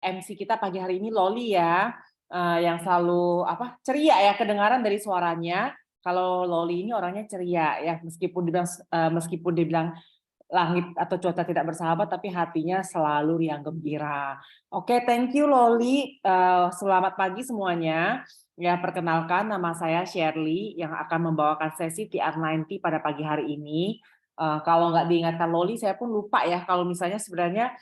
MC kita pagi hari ini Loli ya, yang selalu ceria ya kedengaran dari suaranya. Kalau Loli ini orangnya ceria ya, meskipun dibilang langit atau cuaca tidak bersahabat, tapi hatinya selalu riang gembira. Oke, thank you Loli. Selamat pagi semuanya. Ya, perkenalkan nama saya Shirley yang akan membawakan sesi TR90 pada pagi hari ini. Kalau nggak diingatkan Loli, saya pun lupa ya kalau misalnya sebenarnya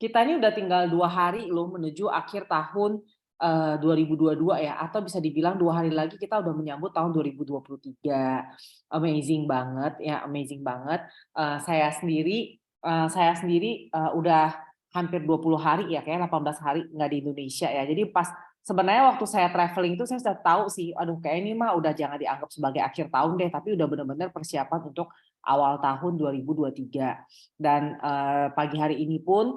kita ini udah tinggal 2 hari loh menuju akhir tahun 2022 ya, atau bisa dibilang 2 hari lagi kita udah menyambut tahun 2023. Amazing banget ya, amazing banget. Saya sendiri udah hampir 20 hari ya, kayak 18 hari nggak di Indonesia ya. Jadi pas sebenarnya waktu saya traveling itu saya sudah tahu sih, aduh kayak ini mah udah jangan dianggap sebagai akhir tahun deh, tapi udah benar-benar persiapan untuk awal tahun 2023. Dan pagi hari ini pun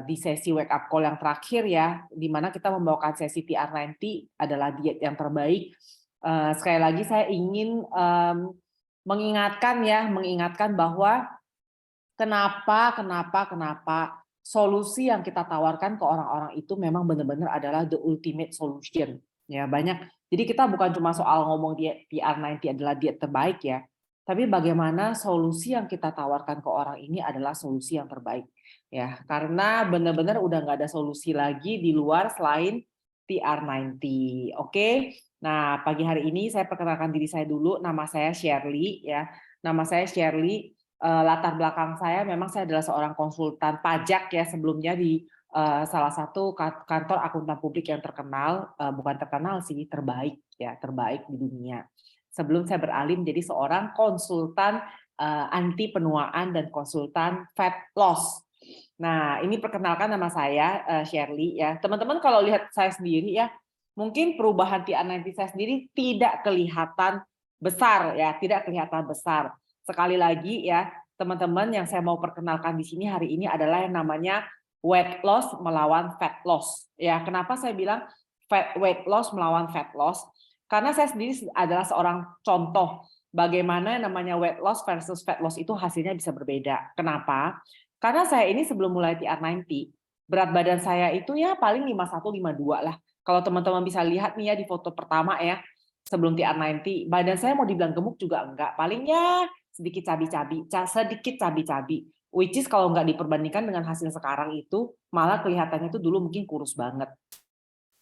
di sesi wake up call yang terakhir ya, di mana kita membawakan sesi TR90 adalah diet yang terbaik. Sekali lagi saya ingin mengingatkan bahwa kenapa solusi yang kita tawarkan ke orang-orang itu memang benar-benar adalah the ultimate solution. Ya, banyak. Jadi kita bukan cuma soal ngomong diet TR90 adalah diet terbaik ya, tapi bagaimana solusi yang kita tawarkan ke orang ini adalah solusi yang terbaik. Ya, karena benar-benar udah nggak ada solusi lagi di luar selain TR90. Oke. Nah, pagi hari ini saya perkenalkan diri saya dulu. Nama saya Shirley ya. Nama saya Shirley. Latar belakang saya memang saya adalah seorang konsultan pajak ya sebelumnya di salah satu kantor akuntan publik yang terkenal, bukan terkenal sih, terbaik ya, terbaik di dunia. Sebelum saya beralih menjadi seorang konsultan anti penuaan dan konsultan fat loss. Nah, ini perkenalkan nama saya Shirley ya. Teman-teman kalau lihat saya sendiri ya, mungkin perubahan TR90 saya sendiri tidak kelihatan besar ya, tidak kelihatan besar. Sekali lagi ya, teman-teman yang saya mau perkenalkan di sini hari ini adalah yang namanya weight loss melawan fat loss. Ya, kenapa saya bilang weight loss melawan fat loss? Karena saya sendiri adalah seorang contoh bagaimana namanya weight loss versus fat loss itu hasilnya bisa berbeda. Kenapa? Karena saya ini sebelum mulai TR90, berat badan saya itu ya paling 51, 52 lah. Kalau teman-teman bisa lihat nih ya di foto pertama ya, sebelum TR90, badan saya mau dibilang gemuk juga enggak. Palingnya sedikit cabi-cabi, which is kalau nggak diperbandingkan dengan hasil sekarang itu malah kelihatannya itu dulu mungkin kurus banget.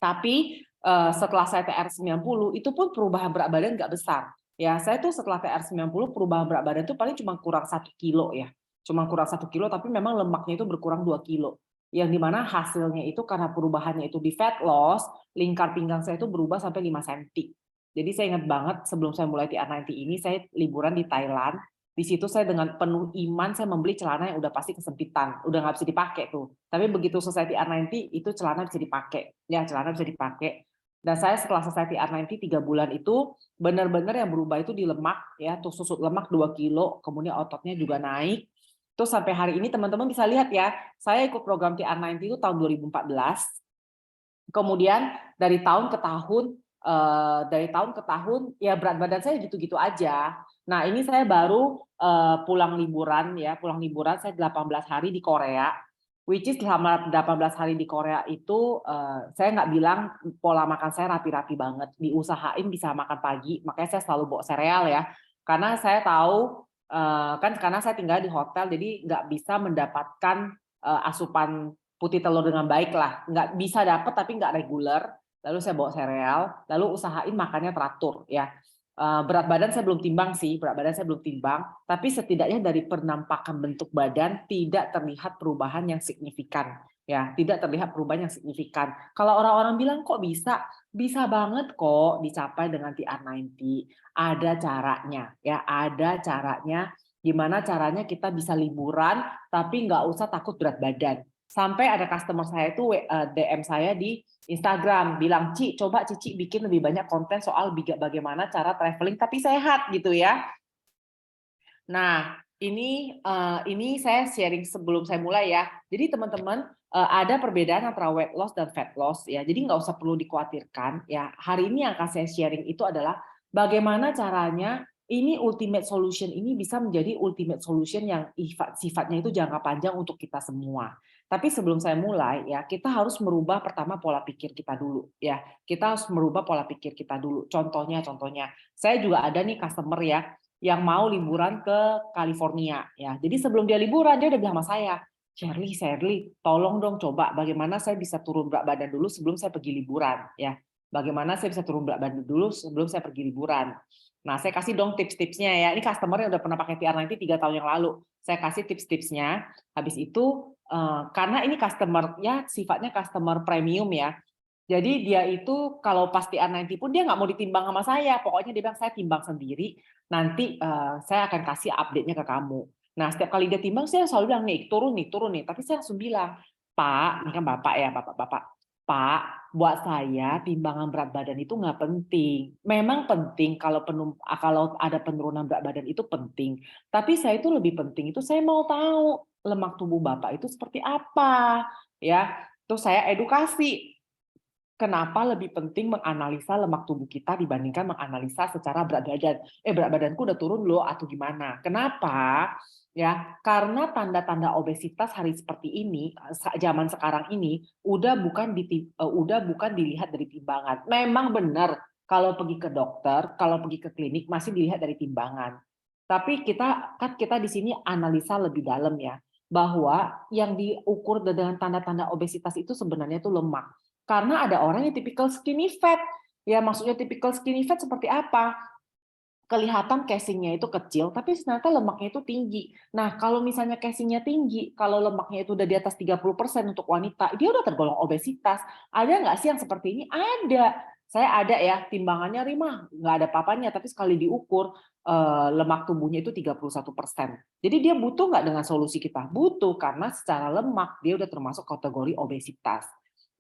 Tapi setelah saya TR90 itu pun perubahan berat badan nggak besar. Ya, saya tuh setelah TR90 perubahan berat badan itu paling cuma kurang 1 kilo ya. Cuma kurang 1 kilo, tapi memang lemaknya itu berkurang 2 kilo. Yang dimana hasilnya itu karena perubahannya itu di fat loss, lingkar pinggang saya itu berubah sampai 5 cm. Jadi saya ingat banget sebelum saya mulai TR90 ini, saya liburan di Thailand. Di situ saya dengan penuh iman saya membeli celana yang udah pasti kesempitan, udah nggak bisa dipakai tuh. Tapi begitu selesai TR90 itu celana bisa dipakai, ya celana bisa dipakai. Dan saya setelah selesai TR90 3 bulan itu benar-benar yang berubah itu di lemak, ya tuh susut lemak 2 kilo, kemudian ototnya juga naik. Terus sampai hari ini teman-teman bisa lihat ya, saya ikut program TR90 itu tahun 2014. Kemudian dari tahun ke tahun ya berat badan saya gitu-gitu aja. Nah, ini saya baru pulang liburan saya 18 hari di Korea. Which is selama 18 hari di Korea itu saya nggak bilang pola makan saya rapi-rapi banget. Diusahain bisa makan pagi, makanya saya selalu bawa sereal ya. Karena saya tahu karena saya tinggal di hotel jadi nggak bisa mendapatkan asupan putih telur dengan baik lah. Nggak bisa dapat tapi nggak reguler. Lalu saya bawa sereal, lalu usahain makannya teratur ya. Berat badan saya belum timbang sih, tapi setidaknya dari penampakan bentuk badan tidak terlihat perubahan yang signifikan. Ya, tidak terlihat perubahan yang signifikan. Kalau orang-orang bilang kok bisa banget kok dicapai dengan TR90. Ada caranya, ya, ada caranya. Gimana caranya kita bisa liburan tapi nggak usah takut berat badan. Sampai ada customer saya itu DM saya di Instagram bilang, coba Cici bikin lebih banyak konten soal bagaimana cara traveling tapi sehat gitu ya. Nah, ini saya sharing sebelum saya mulai ya. Jadi teman-teman ada perbedaan antara weight loss dan fat loss ya. Jadi nggak usah perlu dikhawatirkan ya. Hari ini yang akan saya sharing itu adalah bagaimana caranya ini ultimate solution ini bisa menjadi ultimate solution yang sifatnya itu jangka panjang untuk kita semua. Tapi sebelum saya mulai ya, kita harus merubah pertama pola pikir kita dulu ya. Kita harus merubah pola pikir kita dulu. Contohnya, saya juga ada nih customer ya yang mau liburan ke California ya. Jadi sebelum dia liburan dia udah bilang sama saya, Shirley, tolong dong coba bagaimana saya bisa turun berat badan dulu sebelum saya pergi liburan ya. Bagaimana saya bisa turun berat badan dulu sebelum saya pergi liburan. Nah, saya kasih dong tips-tipsnya ya. Ini customer yang udah pernah pakai TR90 3 tahun yang lalu. Saya kasih tips-tipsnya. Habis itu karena ini customer ya sifatnya customer premium ya. Jadi dia itu kalau pas TR90 pun dia nggak mau ditimbang sama saya. Pokoknya dia bilang saya timbang sendiri. Nanti saya akan kasih update-nya ke kamu. Nah, setiap kali dia timbang saya selalu bilang nih turun nih. Tapi saya langsung bilang, Pak, ini kan bapak ya, bapak-bapak. Pak, buat saya timbangan berat badan itu nggak penting. Memang penting kalau ada penurunan berat badan itu penting. Tapi saya itu lebih penting itu saya mau tahu lemak tubuh bapak itu seperti apa, ya. Terus saya edukasi. Kenapa lebih penting menganalisa lemak tubuh kita dibandingkan menganalisa secara berat badan. Berat badanku udah turun loh atau gimana? Kenapa? Ya, karena tanda-tanda obesitas hari seperti ini, zaman sekarang ini udah bukan dilihat dari timbangan. Memang benar kalau pergi ke dokter, kalau pergi ke klinik masih dilihat dari timbangan. Tapi kita di sini analisa lebih dalam ya, bahwa yang diukur dengan tanda-tanda obesitas itu sebenarnya itu lemak. Karena ada orang yang tipikal skinny fat. Ya, maksudnya tipikal skinny fat seperti apa? Kelihatan casingnya itu kecil, tapi ternyata lemaknya itu tinggi. Nah, kalau misalnya casingnya tinggi, kalau lemaknya itu udah di atas 30% untuk wanita, dia udah tergolong obesitas. Ada nggak sih yang seperti ini? Ada. Saya ada ya, timbangannya Rima, nggak ada papanya, tapi sekali diukur, lemak tubuhnya itu 31%. Jadi dia butuh nggak dengan solusi kita? Butuh, karena secara lemak dia udah termasuk kategori obesitas.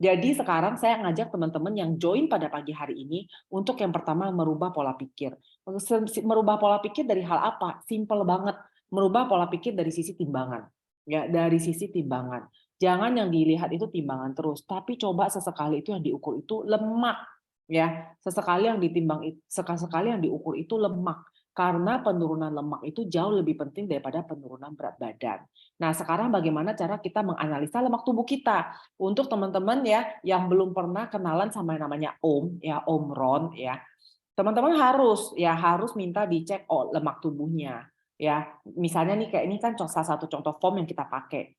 Jadi sekarang saya ngajak teman-teman yang join pada pagi hari ini untuk yang pertama merubah pola pikir. Merubah pola pikir dari hal apa? Simple banget. Merubah pola pikir dari sisi timbangan. Ya, dari sisi timbangan. Jangan yang dilihat itu timbangan terus, tapi coba sesekali itu yang diukur itu lemak. Ya, sesekali yang sekali yang diukur itu lemak. Karena penurunan lemak itu jauh lebih penting daripada penurunan berat badan. Nah, sekarang bagaimana cara kita menganalisa lemak tubuh kita? Untuk teman-teman ya yang belum pernah kenalan sama yang namanya Om ya, Om Ron ya. Teman-teman harus minta dicek lemak tubuhnya ya. Misalnya nih kayak ini kan salah satu contoh form yang kita pakai.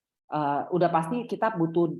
Udah pasti kita butuh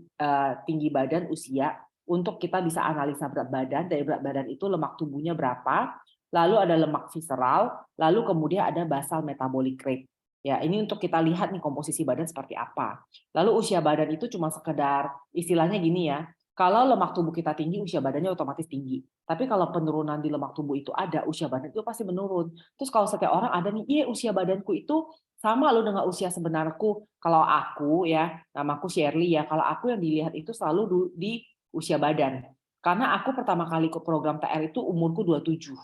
tinggi badan, usia untuk kita bisa analisa berat badan. Dari berat badan itu lemak tubuhnya berapa, lalu ada lemak visceral, lalu kemudian ada basal metabolic rate. Ya, ini untuk kita lihat nih komposisi badan seperti apa. Lalu usia badan itu cuma sekedar istilahnya gini ya, kalau lemak tubuh kita tinggi, usia badannya otomatis tinggi. Tapi kalau penurunan di lemak tubuh itu ada, usia badan itu pasti menurun. Terus kalau setiap orang ada nih, iya usia badanku itu sama loh dengan usia sebenarku. Kalau aku ya, namaku Shirley ya, kalau aku yang dilihat itu selalu di usia badan. Karena aku pertama kali ikut program TR itu umurku 27.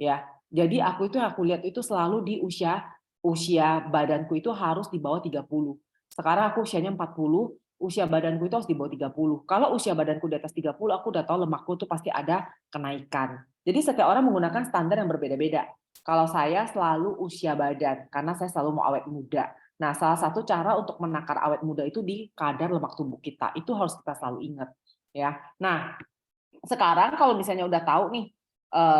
Ya. Jadi aku lihat itu selalu di usia badanku itu harus di bawah 30. Sekarang aku usianya 40, usia badanku itu harus di bawah 30. Kalau usia badanku di atas 30, aku udah tahu lemakku itu pasti ada kenaikan. Jadi setiap orang menggunakan standar yang berbeda-beda. Kalau saya selalu usia badan, karena saya selalu mau awet muda. Nah, salah satu cara untuk menakar awet muda itu di kadar lemak tubuh kita. Itu harus kita selalu ingat. Ya. Nah, sekarang kalau misalnya udah tahu nih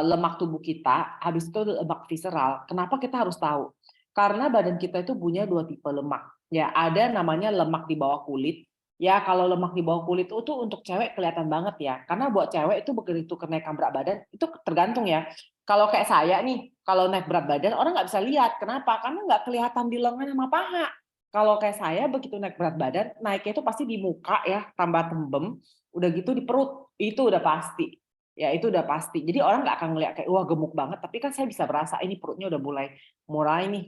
lemak tubuh kita, habis itu lemak visceral. Kenapa kita harus tahu? Karena badan kita itu punya 2 tipe lemak. Ya, ada namanya lemak di bawah kulit. Ya, kalau lemak di bawah kulit itu untuk cewek kelihatan banget ya. Karena buat cewek itu begitu kenaikan berat badan itu tergantung ya. Kalau kayak saya nih, kalau naik berat badan orang nggak bisa lihat. Kenapa? Karena nggak kelihatan di lengan sama paha. Kalau kayak saya begitu naik berat badan, naiknya itu pasti di muka ya, tambah tembem, udah gitu di perut, itu udah pasti. Ya itu udah pasti. Jadi orang nggak akan ngeliat kayak wah gemuk banget, tapi kan saya bisa berasa ini perutnya udah mulai nih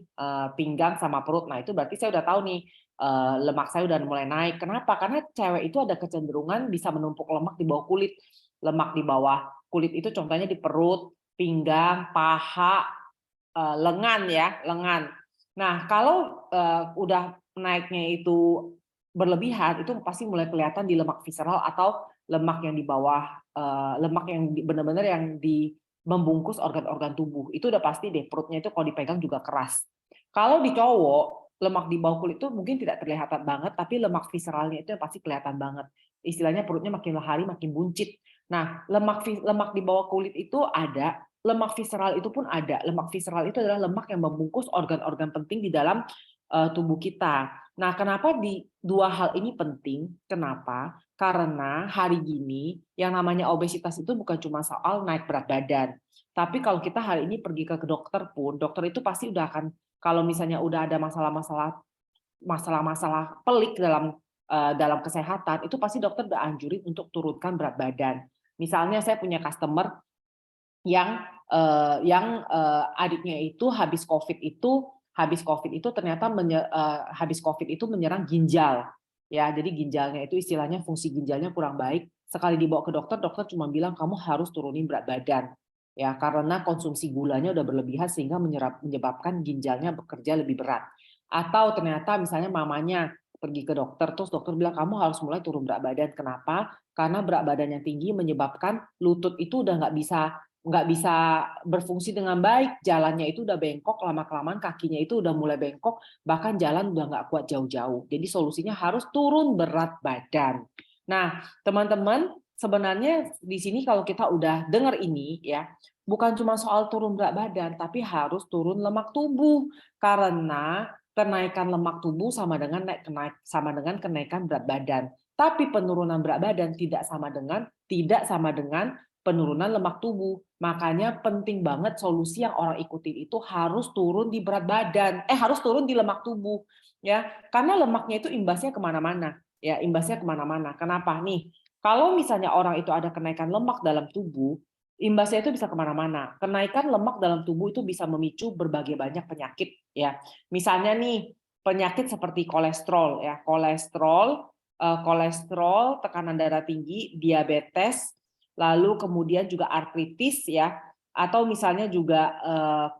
pinggang sama perut. Nah itu berarti saya udah tahu nih lemak saya udah mulai naik. Kenapa? Karena cewek itu ada kecenderungan bisa menumpuk lemak di bawah kulit. Lemak di bawah kulit itu contohnya di perut, pinggang, paha, lengan ya, lengan. Nah kalau udah naiknya itu berlebihan, itu pasti mulai kelihatan di lemak visceral atau lemak yang di bawah, lemak yang benar-benar yang membungkus organ-organ tubuh. Itu udah pasti deh, perutnya itu kalau dipegang juga keras. Kalau di cowok, lemak di bawah kulit itu mungkin tidak terlihat banget, tapi lemak visceralnya itu yang pasti kelihatan banget. Istilahnya perutnya makin hari makin buncit. Nah, lemak di bawah kulit itu ada, lemak visceral itu pun ada. Lemak visceral itu adalah lemak yang membungkus organ-organ penting di dalam tubuh kita. Nah, kenapa di dua hal ini penting? Kenapa? Karena hari gini yang namanya obesitas itu bukan cuma soal naik berat badan. Tapi kalau kita hari ini pergi ke dokter pun, dokter itu pasti udah akan, kalau misalnya udah ada masalah-masalah pelik dalam kesehatan, itu pasti dokter udah anjurin untuk turunkan berat badan. Misalnya saya punya customer yang adiknya itu habis COVID itu ternyata habis COVID itu menyerang ginjal. Ya, jadi ginjalnya itu istilahnya fungsi ginjalnya kurang baik. Sekali dibawa ke dokter, dokter cuma bilang kamu harus turunin berat badan. Ya, karena konsumsi gulanya udah berlebihan sehingga menyebabkan ginjalnya bekerja lebih berat. Atau ternyata misalnya mamanya pergi ke dokter, terus dokter bilang kamu harus mulai turun berat badan. Kenapa? Karena berat badan yang tinggi menyebabkan lutut itu udah nggak bisa berfungsi dengan baik, jalannya itu udah bengkok, lama-kelamaan kakinya itu udah mulai bengkok, bahkan jalan udah nggak kuat jauh-jauh. Jadi solusinya harus turun berat badan. Nah, teman-teman, sebenarnya di sini kalau kita udah dengar ini ya, bukan cuma soal turun berat badan, tapi harus turun lemak tubuh. Karena kenaikan lemak tubuh sama dengan kenaikan berat badan. Tapi penurunan berat badan tidak sama dengan penurunan lemak tubuh. Makanya penting banget solusi yang orang ikutin itu harus turun di berat badan, harus turun di lemak tubuh, ya. Karena lemaknya itu imbasnya kemana-mana, ya, imbasnya kemana-mana. Kenapa nih? Kalau misalnya orang itu ada kenaikan lemak dalam tubuh, imbasnya itu bisa kemana-mana. Kenaikan lemak dalam tubuh itu bisa memicu berbagai banyak penyakit, ya. Misalnya nih penyakit seperti kolesterol, ya, kolesterol, tekanan darah tinggi, diabetes, lalu kemudian juga artritis ya, atau misalnya juga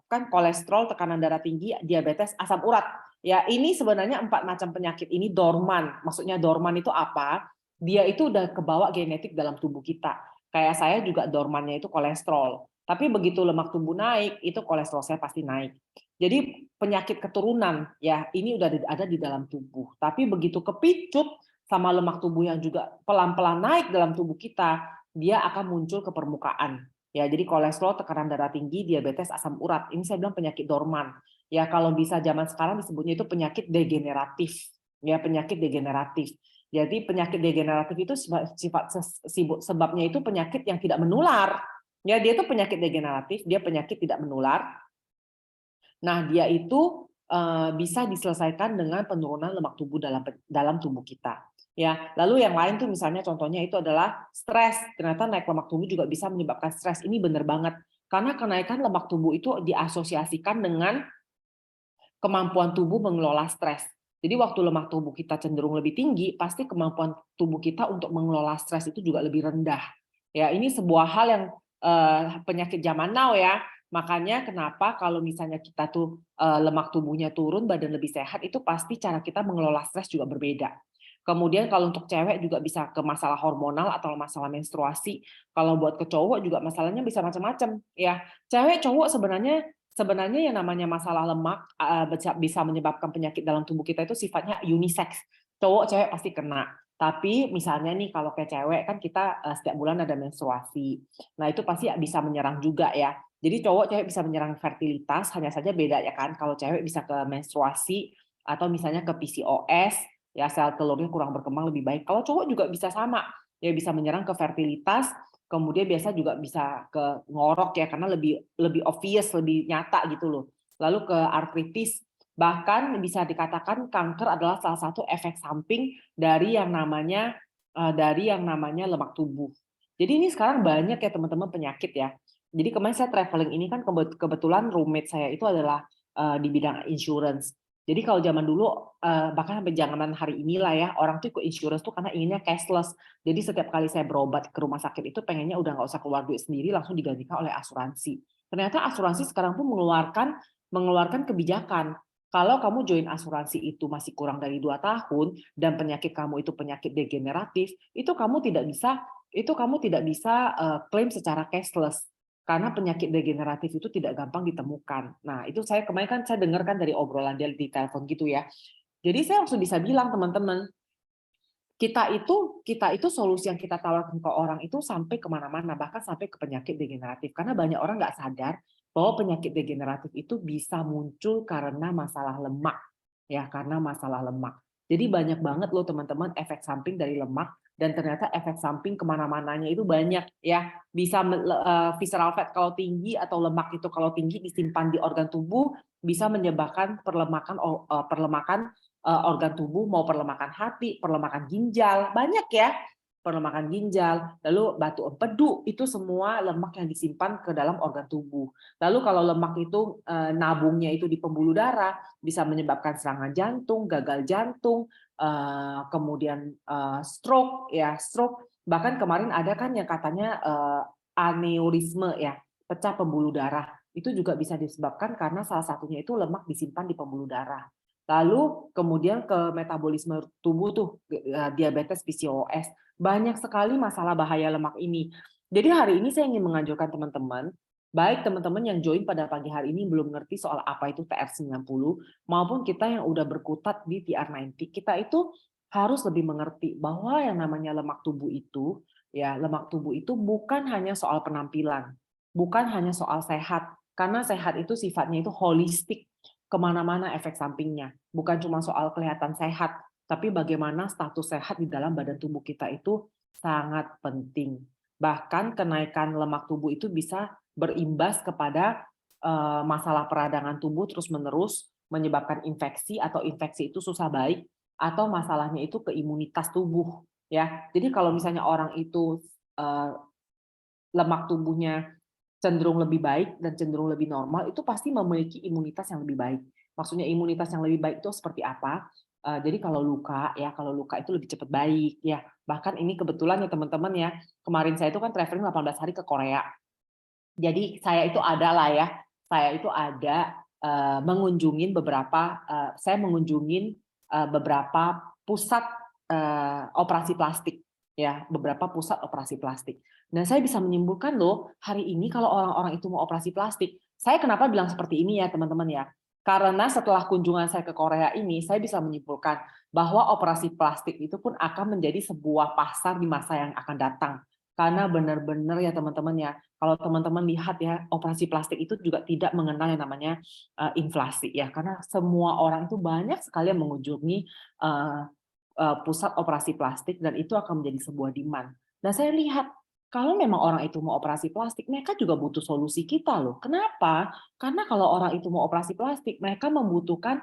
kan kolesterol, tekanan darah tinggi, diabetes, asam urat. Ya, ini sebenarnya 4 macam penyakit ini dorman. Maksudnya dorman itu apa? Dia itu udah kebawa genetik dalam tubuh kita. Kayak saya juga dormannya itu kolesterol. Tapi begitu lemak tubuh naik, itu kolesterol saya pasti naik. Jadi penyakit keturunan ya ini udah ada di dalam tubuh. Tapi begitu kepicut sama lemak tubuh yang juga pelan-pelan naik dalam tubuh kita, dia akan muncul ke permukaan. Ya, jadi kolesterol, tekanan darah tinggi, diabetes, asam urat. Ini saya bilang penyakit dorman. Ya, kalau bisa zaman sekarang disebutnya itu penyakit degeneratif. Ya, penyakit degeneratif. Jadi penyakit degeneratif itu sebabnya itu penyakit yang tidak menular. Ya, dia itu penyakit degeneratif, dia penyakit tidak menular. Nah, dia itu bisa diselesaikan dengan penurunan lemak tubuh dalam tubuh kita. Ya, lalu yang lain tuh misalnya contohnya itu adalah stres. Ternyata naik lemak tubuh juga bisa menyebabkan stres. Ini benar banget. Karena kenaikan lemak tubuh itu diasosiasikan dengan kemampuan tubuh mengelola stres. Jadi waktu lemak tubuh kita cenderung lebih tinggi, pasti kemampuan tubuh kita untuk mengelola stres itu juga lebih rendah. Ya, ini sebuah hal yang penyakit zaman now ya. Makanya kenapa kalau misalnya kita tuh lemak tubuhnya turun, badan lebih sehat, itu pasti cara kita mengelola stres juga berbeda. Kemudian kalau untuk cewek juga bisa ke masalah hormonal atau masalah menstruasi. Kalau buat ke cowok juga masalahnya bisa macam-macam. Ya, cewek cowok sebenarnya yang namanya masalah lemak bisa menyebabkan penyakit dalam tubuh kita itu sifatnya unisex. Cowok cewek pasti kena. Tapi misalnya nih kalau kayak cewek kan kita setiap bulan ada menstruasi. Nah, itu pasti bisa menyerang juga ya. Jadi cowok cewek bisa menyerang fertilitas, hanya saja beda ya kan. Kalau cewek bisa ke menstruasi atau misalnya ke PCOS, ya sel telurnya kurang berkembang lebih baik. Kalau cowok juga bisa sama, ya bisa menyerang ke fertilitas, kemudian biasa juga bisa ke ngorok ya karena lebih obvious, lebih nyata gitu loh. Lalu ke artritis, bahkan bisa dikatakan kanker adalah salah satu efek samping dari yang namanya lemak tubuh. Jadi ini sekarang banyak ya teman-teman penyakit ya. Jadi kemarin saya traveling ini kan kebetulan roommate saya itu adalah di bidang insurance. Jadi kalau zaman dulu bahkan sampai zaman hari inilah ya orang tuh ikut insurance tuh karena inginnya cashless. Jadi setiap kali saya berobat ke rumah sakit itu pengennya udah nggak usah keluar duit sendiri, langsung digantikan oleh asuransi. Ternyata asuransi sekarang pun mengeluarkan kebijakan. Kalau kamu join asuransi itu masih kurang dari 2 tahun dan penyakit kamu itu penyakit degeneratif, itu kamu tidak bisa klaim secara cashless. Karena penyakit degeneratif itu tidak gampang ditemukan. Nah, itu saya kemarin kan saya dengarkan dari obrolan dia di telepon gitu ya. Jadi saya langsung bisa bilang teman-teman, kita itu solusi yang kita tawarkan ke orang itu sampai kemana-mana, bahkan sampai ke penyakit degeneratif. Karena banyak orang nggak sadar bahwa penyakit degeneratif itu bisa muncul karena masalah lemak, ya karena masalah lemak. Jadi banyak banget loh teman-teman efek samping dari lemak, dan ternyata efek samping kemana-mananya itu banyak ya. Bisa visceral fat kalau tinggi atau lemak itu kalau tinggi disimpan di organ tubuh bisa menyebabkan perlemakan organ tubuh, mau perlemakan hati, perlemakan ginjal, banyak ya, perlemakan ginjal, lalu batu empedu, itu semua lemak yang disimpan ke dalam organ tubuh. Lalu kalau lemak itu nabungnya itu di pembuluh darah, bisa menyebabkan serangan jantung, gagal jantung, kemudian stroke, ya stroke. Bahkan kemarin ada kan yang katanya aneurisme ya, pecah pembuluh darah. Itu juga bisa disebabkan karena salah satunya itu lemak disimpan di pembuluh darah. Lalu kemudian ke metabolisme tubuh tuh, diabetes, PCOS. Banyak sekali masalah bahaya lemak ini. Jadi hari ini saya ingin menganjurkan teman-teman, baik teman-teman yang join pada pagi hari ini belum ngerti soal apa itu TR90, maupun kita yang udah berkutat di TR90, kita itu harus lebih mengerti bahwa yang namanya lemak tubuh itu, ya lemak tubuh itu bukan hanya soal penampilan, bukan hanya soal sehat, karena sehat itu sifatnya itu holistik, kemana-mana efek sampingnya. Bukan cuma soal kelihatan sehat, tapi bagaimana status sehat di dalam badan tubuh kita itu sangat penting. Bahkan kenaikan lemak tubuh itu bisa berimbas kepada masalah peradangan tubuh terus-menerus, menyebabkan infeksi atau infeksi itu susah baik, atau masalahnya itu ke imunitas tubuh. Ya, jadi kalau misalnya orang itu lemak tubuhnya cenderung lebih baik dan cenderung lebih normal, itu pasti memiliki imunitas yang lebih baik. Maksudnya imunitas yang lebih baik itu seperti apa? Jadi kalau luka ya, kalau luka itu lebih cepat baik ya. Bahkan ini kebetulan ya teman-teman ya, kemarin saya itu kan traveling 18 hari ke Korea. Jadi saya itu ada lah ya, saya itu ada mengunjungin beberapa, saya mengunjungin beberapa pusat operasi plastik ya, beberapa pusat operasi plastik. Dan saya bisa menyimpulkan loh, hari ini kalau orang-orang itu mau operasi plastik, saya kenapa bilang seperti ini ya teman-teman ya, karena setelah kunjungan saya ke Korea ini, saya bisa menyimpulkan bahwa operasi plastik itu pun akan menjadi sebuah pasar di masa yang akan datang. Karena benar-benar ya teman-teman ya, kalau teman-teman lihat ya, operasi plastik itu juga tidak mengenal yang namanya inflasi ya, karena semua orang itu banyak sekali yang mengunjungi pusat operasi plastik dan itu akan menjadi sebuah demand. Dan saya lihat kalau memang orang itu mau operasi plastik, mereka juga butuh solusi kita loh. Kenapa? Karena kalau orang itu mau operasi plastik, mereka membutuhkan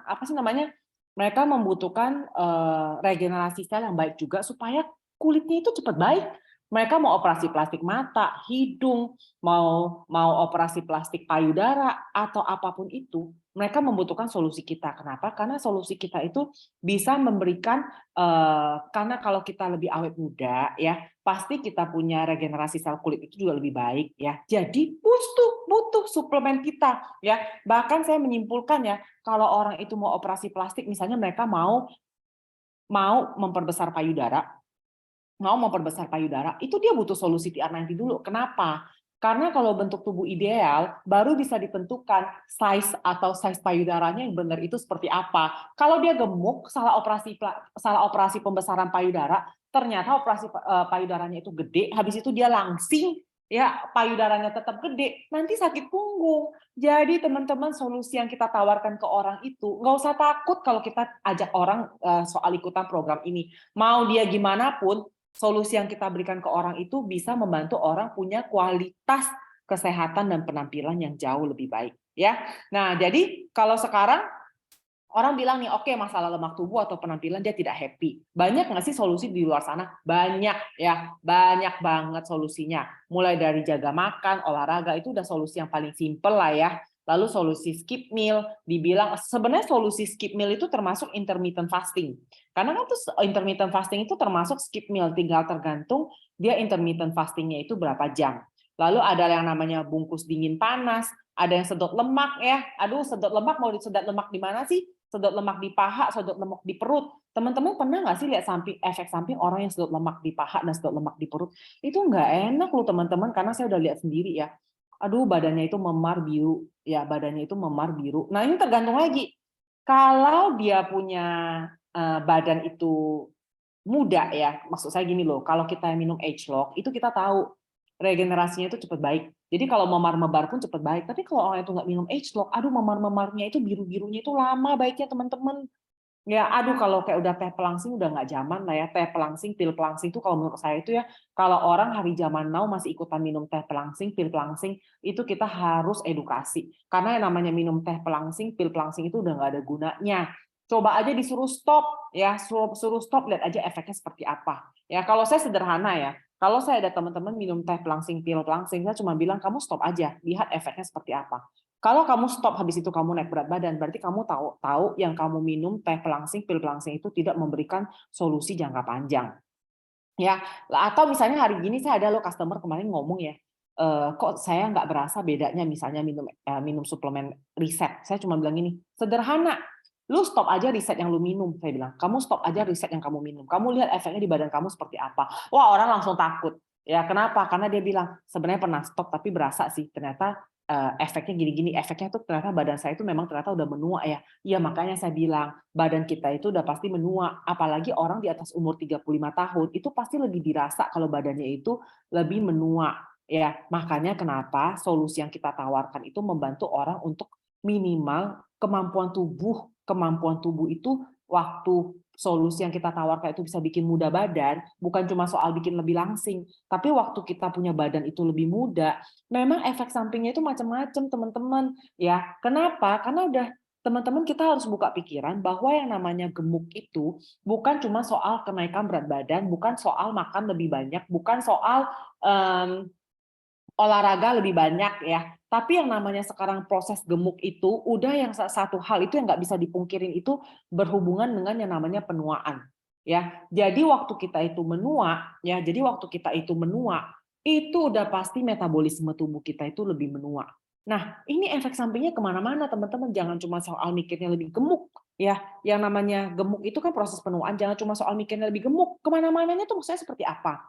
apa sih namanya? Mereka membutuhkan regenerasi sel yang baik juga supaya kulitnya itu cepat baik. Mereka mau operasi plastik mata, hidung, mau operasi plastik payudara atau apapun itu, mereka membutuhkan solusi kita. Kenapa? Karena solusi kita itu bisa memberikan karena kalau kita lebih awet muda ya, pasti kita punya regenerasi sel kulit itu juga lebih baik ya. Jadi butuh suplemen kita ya. Bahkan saya menyimpulkan ya, kalau orang itu mau operasi plastik misalnya mereka mau memperbesar payudara, itu dia butuh solusi TR90 dulu. Kenapa? Karena kalau bentuk tubuh ideal, baru bisa ditentukan size payudaranya yang benar itu seperti apa. Kalau dia gemuk, salah operasi pembesaran payudara, ternyata operasi payudaranya itu gede, habis itu dia langsing, ya payudaranya tetap gede, nanti sakit punggung. Jadi teman-teman, solusi yang kita tawarkan ke orang itu, nggak usah takut kalau kita ajak orang soal ikutan program ini. Mau dia gimana pun, solusi yang kita berikan ke orang itu bisa membantu orang punya kualitas kesehatan dan penampilan yang jauh lebih baik ya. Nah, jadi kalau sekarang orang bilang nih, oke, masalah lemak tubuh atau penampilan dia tidak happy. Banyak nggak sih solusi di luar sana? Banyak ya, banyak banget solusinya. Mulai dari jaga makan, olahraga, itu udah solusi yang paling simple lah ya. Lalu solusi skip meal, dibilang sebenarnya solusi skip meal itu termasuk intermittent fasting. Karena kan tuh intermittent fasting itu termasuk skip meal, tinggal tergantung dia intermittent fastingnya itu berapa jam. Lalu ada yang namanya bungkus dingin panas, ada yang sedot lemak ya. Aduh, sedot lemak mau disedot lemak di mana sih? sedot lemak di paha, sedot lemak di perut. Teman-teman pernah nggak sih lihat efek samping orang yang sedot lemak di paha dan sedot lemak di perut? Itu nggak enak loh teman-teman, karena saya udah lihat sendiri ya. Aduh, badannya itu memar biru, ya badannya itu memar biru. Nah ini tergantung lagi. Kalau dia punya badan itu muda ya, maksud saya gini loh, kalau kita minum ageLOC itu kita tahu regenerasinya itu cepat baik. Jadi kalau memar-mebar pun cepat baik. Tapi kalau orang itu nggak minum ageLOC, aduh memar-memarnya itu biru-birunya itu lama baiknya teman-teman. Ya, aduh kalau kayak udah teh pelangsing udah nggak zaman lah ya. Teh pelangsing, pil pelangsing itu kalau menurut saya itu ya, kalau orang hari zaman now masih ikutan minum teh pelangsing, pil pelangsing, itu kita harus edukasi. Karena yang namanya minum teh pelangsing, pil pelangsing itu udah nggak ada gunanya. Coba aja disuruh stop, ya suruh stop, lihat aja efeknya seperti apa. Ya kalau saya sederhana ya, kalau saya ada teman-teman minum teh pelangsing, pil pelangsing, saya cuma bilang kamu stop aja, lihat efeknya seperti apa. Kalau kamu stop habis itu kamu naik berat badan, berarti kamu tahu yang kamu minum teh pelangsing, pil pelangsing itu tidak memberikan solusi jangka panjang. Ya, atau misalnya hari gini saya ada loh customer kemarin ngomong ya, kok saya nggak berasa bedanya misalnya minum suplemen riset. Saya cuma bilang gini, sederhana, lu stop aja riset yang lu minum, saya bilang. Kamu stop aja riset yang kamu minum. Kamu lihat efeknya di badan kamu seperti apa. Wah, orang langsung takut. Ya, kenapa? Karena dia bilang, sebenarnya pernah stop tapi berasa sih. Ternyata efeknya gini-gini, efeknya tuh ternyata badan saya itu memang ternyata udah menua ya. Iya, makanya saya bilang badan kita itu udah pasti menua, apalagi orang di atas umur 35 tahun itu pasti lebih dirasa kalau badannya itu lebih menua ya. Makanya kenapa solusi yang kita tawarkan itu membantu orang untuk minimal kemampuan tubuh itu waktu solusi yang kita tawarkan itu bisa bikin muda badan, bukan cuma soal bikin lebih langsing, tapi waktu kita punya badan itu lebih muda, memang efek sampingnya itu macam-macam teman-teman ya. Kenapa? Karena udah teman-teman kita harus buka pikiran bahwa yang namanya gemuk itu bukan cuma soal kenaikan berat badan, bukan soal makan lebih banyak, bukan soal olahraga lebih banyak ya. Tapi yang namanya sekarang proses gemuk itu udah yang satu hal itu yang nggak bisa dipungkirin itu berhubungan dengan yang namanya penuaan. Ya, jadi waktu kita itu menua, itu udah pasti metabolisme tubuh kita itu lebih menua. Nah, ini efek sampingnya kemana-mana teman-teman. Jangan cuma soal mikirnya lebih gemuk, ya. Yang namanya gemuk itu kan proses penuaan. Jangan cuma soal mikirnya lebih gemuk. Kemana-mananya tuh maksudnya seperti apa?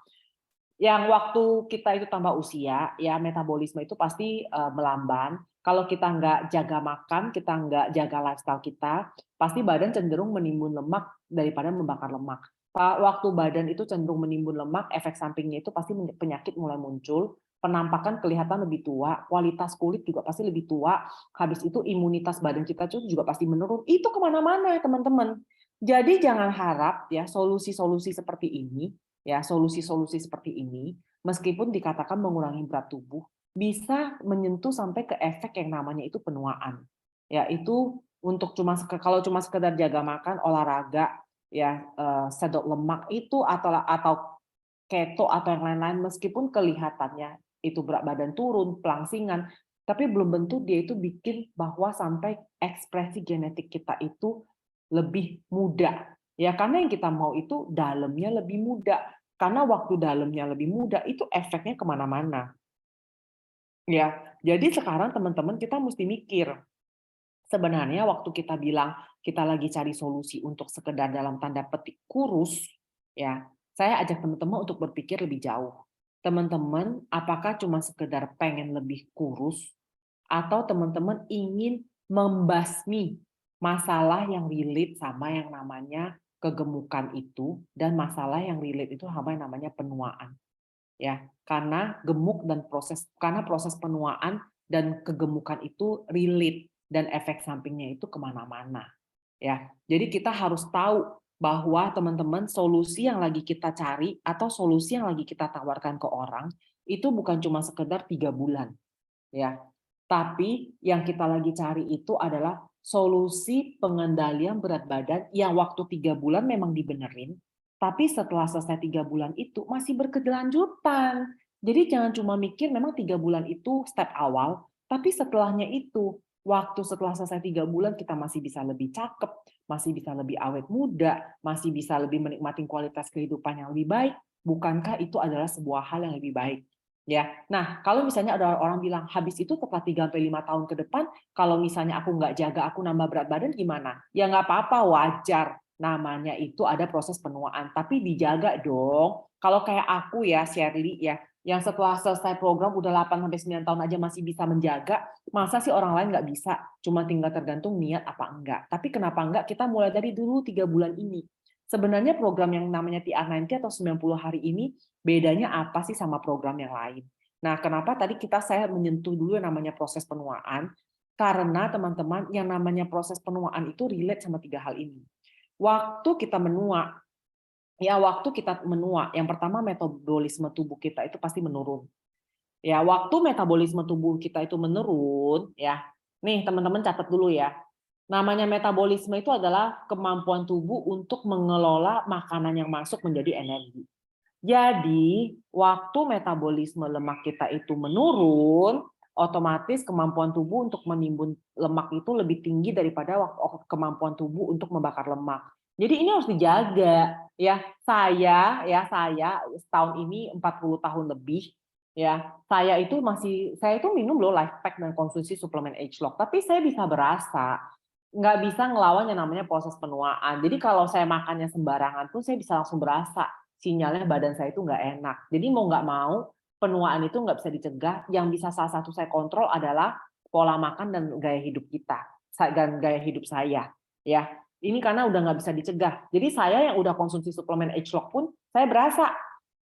Yang waktu kita itu tambah usia, ya metabolisme itu pasti melamban. Kalau kita nggak jaga makan, kita nggak jaga lifestyle kita, pasti badan cenderung menimbun lemak daripada membakar lemak. Waktu badan itu cenderung menimbun lemak, efek sampingnya itu pasti penyakit mulai muncul, penampakan kelihatan lebih tua, kualitas kulit juga pasti lebih tua, habis itu imunitas badan kita juga pasti menurun. Itu kemana-mana teman-teman. Jadi jangan harap ya solusi-solusi seperti ini ya solusi-solusi seperti ini meskipun dikatakan mengurangi berat tubuh bisa menyentuh sampai ke efek yang namanya itu penuaan ya. Itu untuk kalau cuma sekedar jaga makan, olahraga ya, sedot lemak itu atau keto atau yang lain-lain, meskipun kelihatannya itu berat badan turun, pelangsingan, tapi belum tentu dia itu bikin bahwa sampai ekspresi genetik kita itu lebih muda. Ya, karena yang kita mau itu dalamnya lebih muda. Karena waktu dalamnya lebih muda, itu efeknya kemana-mana. Ya, jadi sekarang teman-teman kita mesti mikir, sebenarnya waktu kita bilang kita lagi cari solusi untuk sekedar dalam tanda petik kurus, ya, saya ajak teman-teman untuk berpikir lebih jauh. Teman-teman, apakah cuma sekedar pengen lebih kurus, atau teman-teman ingin membasmi masalah yang relate sama yang namanya kegemukan itu, dan masalah yang relate itu sama yang namanya penuaan. Ya, karena proses penuaan dan kegemukan itu relate dan efek sampingnya itu kemana-mana. Ya, jadi kita harus tahu bahwa teman-teman solusi yang lagi kita cari atau solusi yang lagi kita tawarkan ke orang itu bukan cuma sekedar 3 bulan, ya. Tapi yang kita lagi cari itu adalah solusi pengendalian berat badan yang waktu 3 bulan memang dibenerin, tapi setelah selesai 3 bulan itu masih berkelanjutan. Jadi jangan cuma mikir memang 3 bulan itu step awal, tapi setelahnya itu, waktu setelah selesai 3 bulan kita masih bisa lebih cakep, masih bisa lebih awet muda, masih bisa lebih menikmati kualitas kehidupan yang lebih baik. Bukankah itu adalah sebuah hal yang lebih baik? Ya, nah kalau misalnya ada orang bilang habis itu setelah 3 sampai 5 tahun ke depan, kalau misalnya aku nggak jaga, aku nambah berat badan gimana? Ya nggak apa-apa, wajar. Namanya itu ada proses penuaan, tapi dijaga dong. Kalau kayak aku ya, Shirley ya, yang setelah selesai program udah 8 sampai 9 tahun aja masih bisa menjaga, masa sih orang lain nggak bisa? Cuma tinggal tergantung niat apa enggak. Tapi kenapa enggak kita mulai dari dulu 3 bulan ini? Sebenarnya program yang namanya TR90 atau 90 hari ini bedanya apa sih sama program yang lain? Nah, kenapa tadi saya menyentuh dulu yang namanya proses penuaan? Karena teman-teman, yang namanya proses penuaan itu relate sama 3 hal ini. Waktu kita menua, yang pertama metabolisme tubuh kita itu pasti menurun. Ya, waktu metabolisme tubuh kita itu menurun, ya. Nih, teman-teman catat dulu ya. Namanya metabolisme itu adalah kemampuan tubuh untuk mengelola makanan yang masuk menjadi energi. Jadi, waktu metabolisme lemak kita itu menurun, otomatis kemampuan tubuh untuk menimbun lemak itu lebih tinggi daripada kemampuan tubuh untuk membakar lemak. Jadi ini harus dijaga ya. Saya setahun ini 40 tahun lebih ya. Saya itu minum loh LifePak dan konsumsi suplemen Agelock, tapi saya bisa berasa nggak bisa ngelawan yang namanya proses penuaan. Jadi kalau saya makannya sembarangan pun saya bisa langsung berasa sinyalnya badan saya itu nggak enak. Jadi mau nggak mau, penuaan itu nggak bisa dicegah. Yang bisa salah satu saya kontrol adalah pola makan dan gaya hidup kita, dan gaya hidup saya. Ya, ini karena udah nggak bisa dicegah. Jadi saya yang udah konsumsi suplemen Agelock pun, saya berasa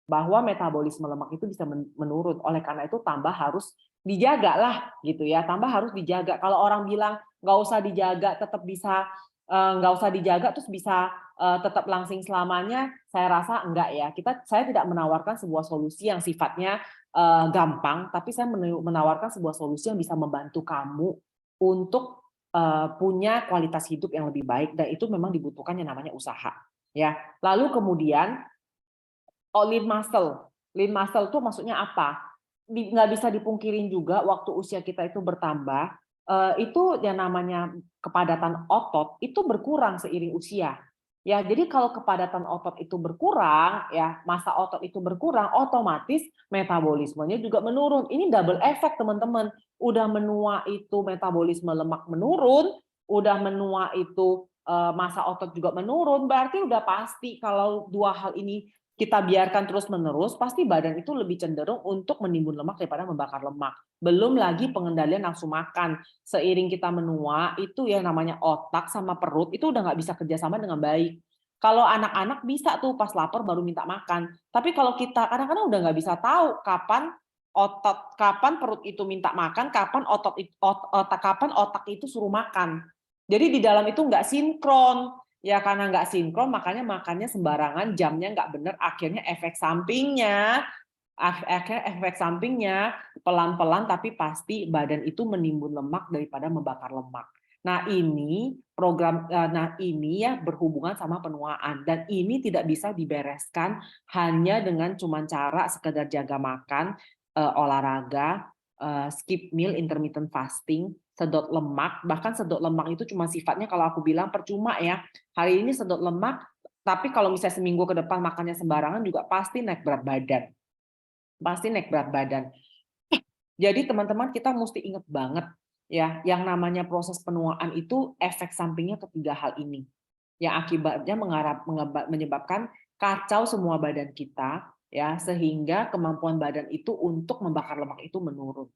bahwa metabolisme lemak itu bisa menurun. Oleh karena itu tambah harus dijaga lah, gitu ya. Tambah harus dijaga. Kalau orang bilang nggak usah dijaga, tetap bisa nggak usah dijaga terus bisa tetap langsing selamanya, saya rasa enggak ya. Saya tidak menawarkan sebuah solusi yang sifatnya gampang, tapi saya menawarkan sebuah solusi yang bisa membantu kamu untuk punya kualitas hidup yang lebih baik, dan itu memang dibutuhkan yang namanya usaha. Ya, lalu kemudian lean muscle itu maksudnya apa? Nggak bisa dipungkirin juga waktu usia kita itu bertambah, itu yang namanya kepadatan otot itu berkurang seiring usia. Ya, jadi kalau kepadatan otot itu berkurang, ya massa otot itu berkurang, otomatis metabolismenya juga menurun. Ini double effect teman-teman. Udah menua itu metabolisme lemak menurun, udah menua itu massa otot juga menurun. Berarti udah pasti kalau dua hal ini kita biarkan terus-menerus, pasti badan itu lebih cenderung untuk menimbun lemak daripada membakar lemak. Belum lagi pengendalian nafsu makan. Seiring kita menua, itu ya namanya otak sama perut, itu udah nggak bisa kerjasama dengan baik. Kalau anak-anak bisa tuh pas lapar baru minta makan. Tapi kalau kita kadang-kadang udah nggak bisa tahu kapan perut itu minta makan, kapan otak itu suruh makan. Jadi di dalam itu nggak sinkron. Ya karena nggak sinkron, makanya makannya sembarangan, jamnya nggak benar, akhirnya efek sampingnya pelan-pelan tapi pasti badan itu menimbun lemak daripada membakar lemak. Nah ini ya berhubungan sama penuaan, dan ini tidak bisa dibereskan hanya dengan cara sekedar jaga makan, olahraga, skip meal, intermittent fasting, sedot lemak. Bahkan sedot lemak itu cuma sifatnya kalau aku bilang percuma ya. Hari ini sedot lemak, tapi kalau misalnya seminggu ke depan makannya sembarangan juga pasti naik berat badan. Pasti naik berat badan. Jadi teman-teman kita mesti ingat banget ya, yang namanya proses penuaan itu efek sampingnya ketiga hal ini. Yang akibatnya menyebabkan kacau semua badan kita ya, sehingga kemampuan badan itu untuk membakar lemak itu menurun.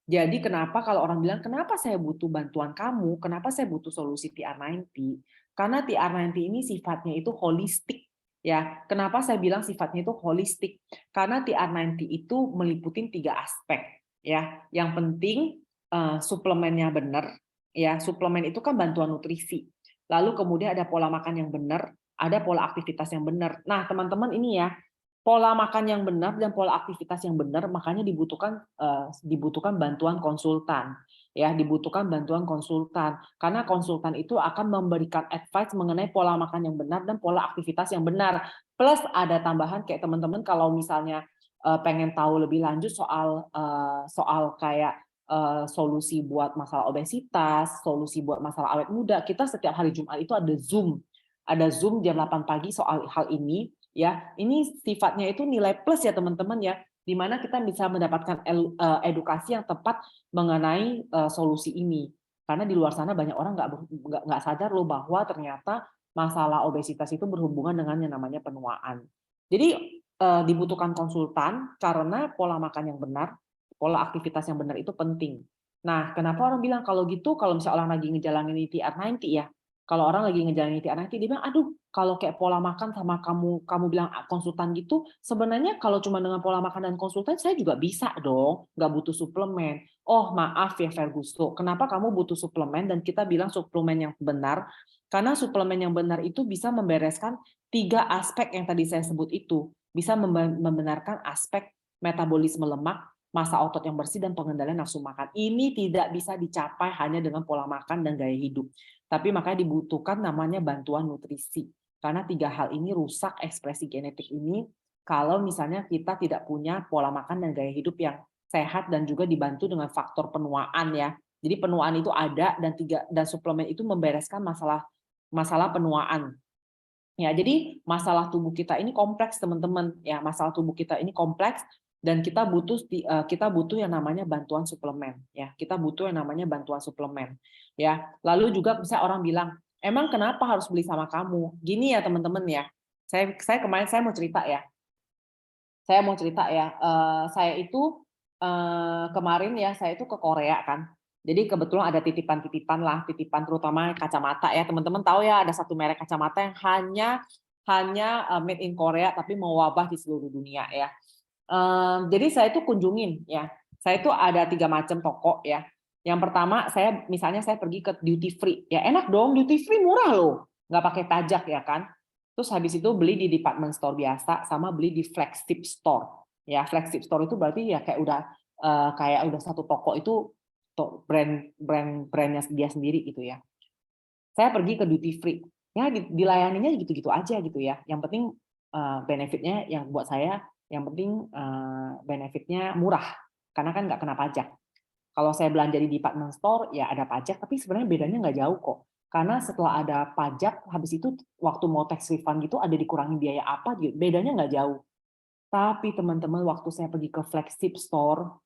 Jadi kenapa kalau orang bilang, "Kenapa saya butuh bantuan kamu? Kenapa saya butuh solusi TR90?" Karena TR90 ini sifatnya itu holistik, ya. Kenapa saya bilang sifatnya itu holistik? Karena TR90 itu meliputi 3 aspek, ya. Yang penting suplemennya benar, ya. Suplemen itu kan bantuan nutrisi. Lalu kemudian ada pola makan yang benar, ada pola aktivitas yang benar. Nah, teman-teman ini ya, pola makan yang benar dan pola aktivitas yang benar, makanya dibutuhkan bantuan konsultan. Ya, dibutuhkan bantuan konsultan. Karena konsultan itu akan memberikan advice mengenai pola makan yang benar dan pola aktivitas yang benar. Plus ada tambahan kayak teman-teman kalau misalnya pengen tahu lebih lanjut soal kayak solusi buat masalah obesitas, solusi buat masalah awet muda, kita setiap hari Jumat itu ada Zoom. Ada Zoom jam 8 pagi soal hal ini. Ya, ini sifatnya itu nilai plus ya teman-teman ya. di mana kita bisa mendapatkan edukasi yang tepat mengenai solusi ini. Karena di luar sana banyak orang nggak sadar loh bahwa ternyata masalah obesitas itu berhubungan dengan yang namanya penuaan. Jadi dibutuhkan konsultan karena pola makan yang benar, pola aktivitas yang benar itu penting. Nah, kenapa orang bilang kalau gitu, kalau misalnya orang lagi ngejalanin TR90 ya, kalau orang lagi ngejalanin TR90 dia bilang, aduh, kalau kayak pola makan sama kamu bilang konsultan gitu, sebenarnya kalau cuma dengan pola makan dan konsultan saya juga bisa dong, nggak butuh suplemen. Oh maaf ya Ferguso, kenapa kamu butuh suplemen dan kita bilang suplemen yang benar? Karena suplemen yang benar itu bisa membereskan 3 aspek yang tadi saya sebut itu, bisa membenarkan aspek metabolisme lemak, massa otot yang bersih, dan pengendalian nafsu makan. Ini tidak bisa dicapai hanya dengan pola makan dan gaya hidup. Tapi makanya dibutuhkan namanya bantuan nutrisi. Karena 3 hal ini rusak ekspresi genetik ini kalau misalnya kita tidak punya pola makan dan gaya hidup yang sehat dan juga dibantu dengan faktor penuaan ya. Jadi penuaan itu ada dan suplemen itu membereskan masalah penuaan. Ya, jadi masalah tubuh kita ini kompleks teman-teman. Ya, masalah tubuh kita ini kompleks dan kita butuh yang namanya bantuan suplemen. Ya, kita butuh yang namanya bantuan suplemen. Ya, lalu juga bisa orang bilang, emang kenapa harus beli sama kamu? Gini ya teman-teman ya. Saya kemarin saya mau cerita ya. Saya mau cerita ya. Saya itu kemarin ya saya itu ke Korea kan. Jadi kebetulan ada titipan-titipan lah, titipan terutama kacamata ya. Teman-teman tahu ya ada satu merek kacamata yang hanya made in Korea tapi mewabah di seluruh dunia ya. Jadi saya itu kunjungin ya. Saya itu ada 3 macam toko ya. Yang pertama misalnya saya pergi ke duty free. Ya enak dong, duty free murah loh. Nggak pakai pajak ya kan. Terus habis itu beli di department store biasa sama beli di flagship store. Ya, flagship store itu berarti ya kayak udah satu toko itu brandnya dia sendiri gitu ya. Saya pergi ke duty free. Ya dilayaninya gitu-gitu aja gitu ya. Yang penting benefitnya yang buat saya yang penting benefitnya murah karena kan nggak kena pajak. Kalau saya belanja di department store ya ada pajak tapi sebenarnya bedanya nggak jauh kok. Karena setelah ada pajak habis itu waktu mau tax refund gitu ada dikurangi biaya apa gitu. Bedanya nggak jauh. Tapi teman-teman waktu saya pergi ke flagship store,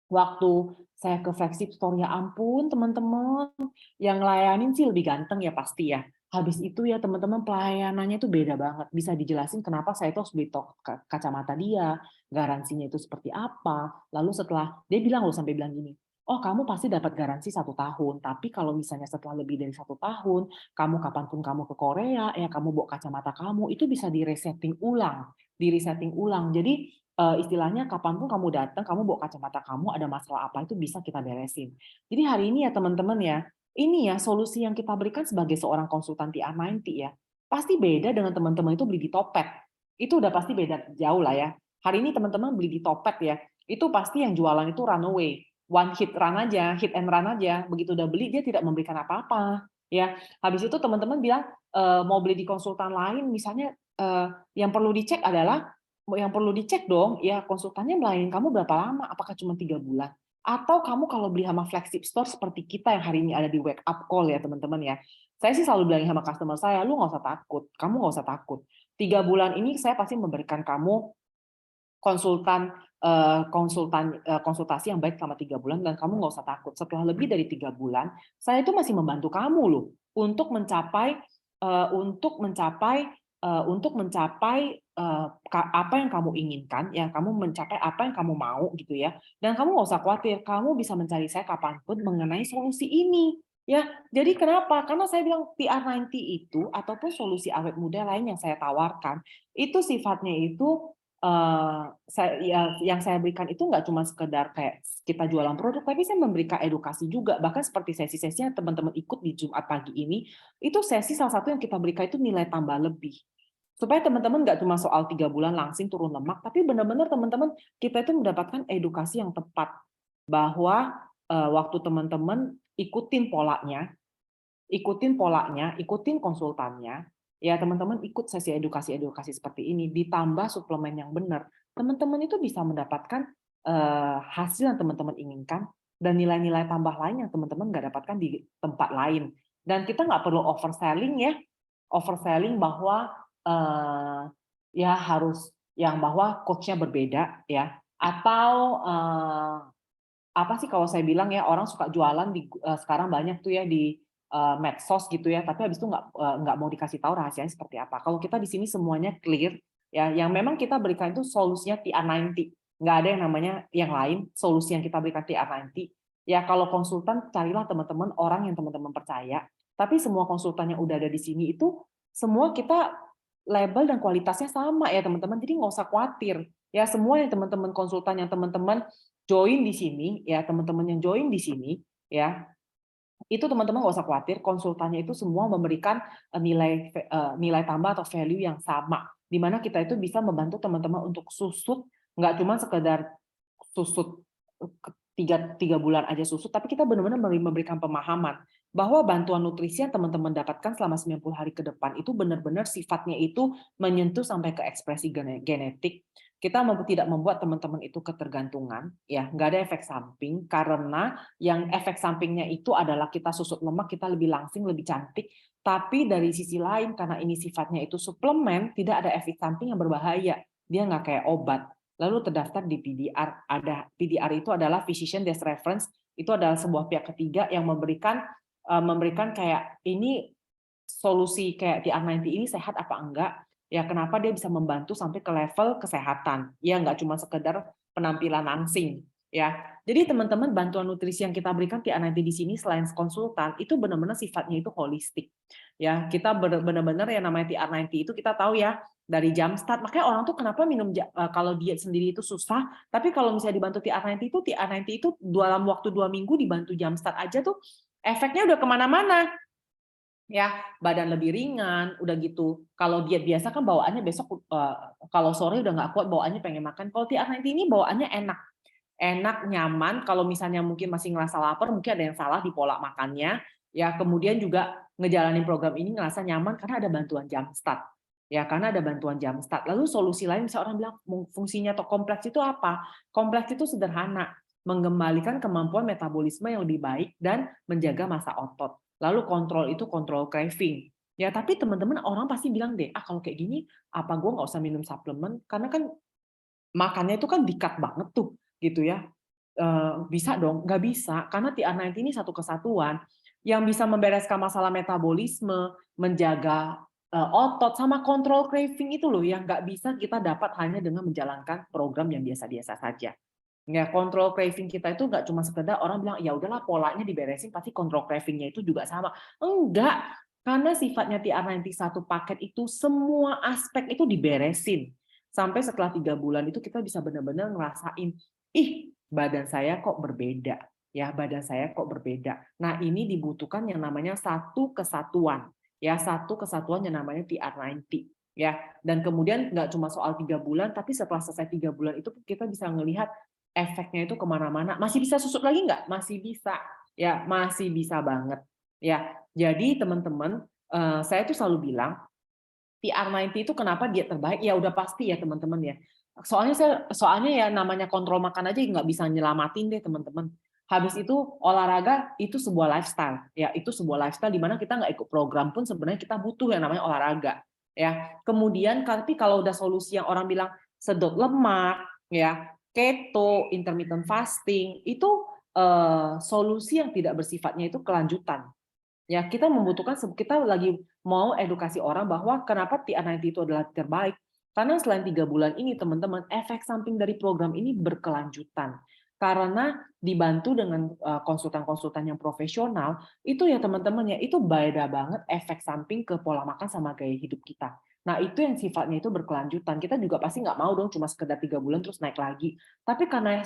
waktu saya ke flagship store, ya ampun teman-teman, yang ngelayanin sih lebih ganteng ya pasti ya. Habis itu ya teman-teman pelayanannya itu beda banget. Bisa dijelasin kenapa saya itu harus beli kacamata dia, garansinya itu seperti apa. Lalu setelah, dia bilang loh sampai bilang gini, oh kamu pasti dapat garansi 1 tahun, tapi kalau misalnya setelah lebih dari 1 tahun, kamu kapanpun kamu ke Korea, ya kamu bawa kacamata kamu, itu bisa di-resetting ulang. Jadi istilahnya kapanpun kamu datang, kamu bawa kacamata kamu, ada masalah apa itu bisa kita beresin. Jadi hari ini ya teman-teman ya, ini ya solusi yang kita berikan sebagai seorang konsultan TR90 ya, pasti beda dengan teman-teman itu beli di Topet. Itu udah pasti beda jauh lah ya. Hari ini teman-teman beli di Topet ya, itu pasti yang jualan itu runaway, one hit run aja, hit and run aja. Begitu udah beli dia tidak memberikan apa-apa. Ya, habis itu teman-teman bilang mau beli di konsultan lain, misalnya yang perlu dicek adalah dong, ya konsultannya melayani kamu berapa lama? Apakah cuma 3 bulan? Atau kamu kalau beli sama flagship store seperti kita yang hari ini ada di wake up call ya teman-teman ya. Saya sih selalu bilang sama customer saya, lu nggak usah takut, kamu nggak usah takut. 3 bulan ini saya pasti memberikan kamu konsultasi yang baik selama 3 bulan dan kamu nggak usah takut. Setelah lebih dari 3 bulan, saya itu masih membantu kamu loh untuk mencapai apa yang kamu inginkan, ya kamu mencapai apa yang kamu mau gitu ya. Dan kamu nggak usah khawatir, kamu bisa mencari saya kapanpun mengenai solusi ini. Ya, jadi kenapa? Karena saya bilang TR90 itu ataupun solusi awet muda lain yang saya tawarkan itu sifatnya itu yang saya berikan itu nggak cuma sekedar kayak kita jualan produk, tapi saya memberikan edukasi juga. Bahkan seperti sesi-sesi yang teman-teman ikut di Jumat pagi ini, itu sesi salah satu yang kita berikan itu nilai tambah lebih. Supaya teman-teman nggak cuma soal 3 bulan langsing turun lemak, tapi benar-benar teman-teman kita itu mendapatkan edukasi yang tepat. Bahwa waktu teman-teman ikutin konsultannya, ya teman-teman ikut sesi edukasi seperti ini, ditambah suplemen yang benar, teman-teman itu bisa mendapatkan hasil yang teman-teman inginkan dan nilai-nilai tambah lain yang teman-teman nggak dapatkan di tempat lain. Dan kita nggak perlu overselling bahwa bahwa coachnya berbeda ya. Atau apa sih kalau saya bilang ya, orang suka jualan sekarang banyak tuh ya di medsos gitu ya, tapi habis itu nggak mau dikasih tahu rahasianya seperti apa. Kalau kita di sini semuanya clear ya, yang memang kita berikan itu solusinya TR90, nggak ada yang namanya yang lain. Solusi yang kita berikan TR90 ya, kalau konsultan carilah teman-teman orang yang teman-teman percaya. Tapi semua konsultan yang udah ada di sini itu semua kita label dan kualitasnya sama ya teman-teman, jadi nggak usah khawatir ya. Semua yang teman-teman konsultan yang teman-teman join di sini ya, teman-teman yang join di sini ya, itu teman-teman nggak usah khawatir, konsultannya itu semua memberikan nilai tambah atau value yang sama, di mana kita itu bisa membantu teman-teman untuk susut, nggak cuma sekedar susut tiga bulan aja susut, tapi kita benar-benar memberikan pemahaman bahwa bantuan nutrisi yang teman-teman dapatkan selama 90 hari ke depan itu benar-benar sifatnya itu menyentuh sampai ke ekspresi genetik. Kita tidak membuat teman-teman itu ketergantungan, ya nggak ada efek samping, karena yang efek sampingnya itu adalah kita susut lemak, kita lebih langsing, lebih cantik. Tapi dari sisi lain, karena ini sifatnya itu suplemen, tidak ada efek samping yang berbahaya. Dia nggak kayak obat. Lalu terdaftar di PDR. Ada PDR itu adalah Physician Desk Reference, itu adalah sebuah pihak ketiga yang memberikan kayak ini solusi kayak TR90 ini sehat apa enggak, ya kenapa dia bisa membantu sampai ke level kesehatan, ya nggak cuma sekedar penampilan langsing. Ya, jadi teman-teman, bantuan nutrisi yang kita berikan TR90 di sini selain konsultan itu benar-benar sifatnya itu holistik. Ya, kita benar-benar yang namanya TR90 itu kita tahu ya dari jam start. Makanya orang tuh kenapa minum kalau diet sendiri itu susah, tapi kalau misalnya dibantu TR90 itu dalam waktu 2 minggu dibantu jam start aja tuh efeknya udah kemana-mana. Ya, badan lebih ringan, udah gitu. Kalau diet biasa kan bawaannya besok kalau sore udah nggak kuat, bawaannya pengen makan. Kalau TR90 ini bawaannya enak. Enak, nyaman. Kalau misalnya mungkin masih ngerasa lapar, mungkin ada yang salah di pola makannya. Ya, kemudian juga ngejalanin program ini ngerasa nyaman karena ada bantuan jam start. Ya, karena ada bantuan jam start. Lalu solusi lain, misalnya orang bilang fungsinya atau kompleks itu apa? Kompleks itu sederhana, mengembalikan kemampuan metabolisme yang lebih baik dan menjaga massa otot. Lalu kontrol itu kontrol craving. Ya, tapi teman-teman orang pasti bilang deh, kalau kayak gini, apa gue nggak usah minum suplemen? Karena kan makannya itu kan di-cut banget tuh, gitu ya. Bisa dong? Nggak bisa, karena TR90 ini satu kesatuan yang bisa membereskan masalah metabolisme, menjaga otot, sama kontrol craving itu loh, yang nggak bisa kita dapat hanya dengan menjalankan program yang biasa-biasa saja. Ya, kontrol craving kita itu nggak cuma sekedar orang bilang, ya udahlah polanya diberesin, pasti kontrol craving-nya itu juga sama. Enggak, karena sifatnya TR90 satu paket itu semua aspek itu diberesin. Sampai setelah 3 bulan itu kita bisa benar-benar ngerasain, ih badan saya kok berbeda. Ya, badan saya kok berbeda. Nah, ini dibutuhkan yang namanya satu kesatuan. Ya, satu kesatuan yang namanya TR90. Ya, dan kemudian nggak cuma soal 3 bulan, tapi setelah selesai 3 bulan itu kita bisa melihat efeknya itu kemana-mana. Masih bisa susut lagi nggak? Masih bisa. Ya, masih bisa banget. Ya, jadi teman-teman, saya tuh selalu bilang, TR90 itu kenapa dia terbaik? Ya udah pasti ya teman-teman ya. Soalnya ya namanya kontrol makan aja nggak bisa nyelamatin deh teman-teman. Habis itu olahraga itu sebuah lifestyle. Ya, itu sebuah lifestyle di mana kita nggak ikut program pun sebenarnya kita butuh yang namanya olahraga. Ya, kemudian tapi kalau udah solusi yang orang bilang sedot lemak, ya keto, intermittent fasting, itu solusi yang tidak bersifatnya itu kelanjutan. Ya, kita lagi mau edukasi orang bahwa kenapa TR90 itu adalah terbaik. Karena selain 3 bulan ini, teman-teman, efek samping dari program ini berkelanjutan. Karena dibantu dengan konsultan-konsultan yang profesional, itu ya teman-teman ya, itu beda banget efek samping ke pola makan sama gaya hidup kita. Nah, itu yang sifatnya itu berkelanjutan. Kita juga pasti nggak mau dong cuma sekedar 3 bulan terus naik lagi. Tapi karena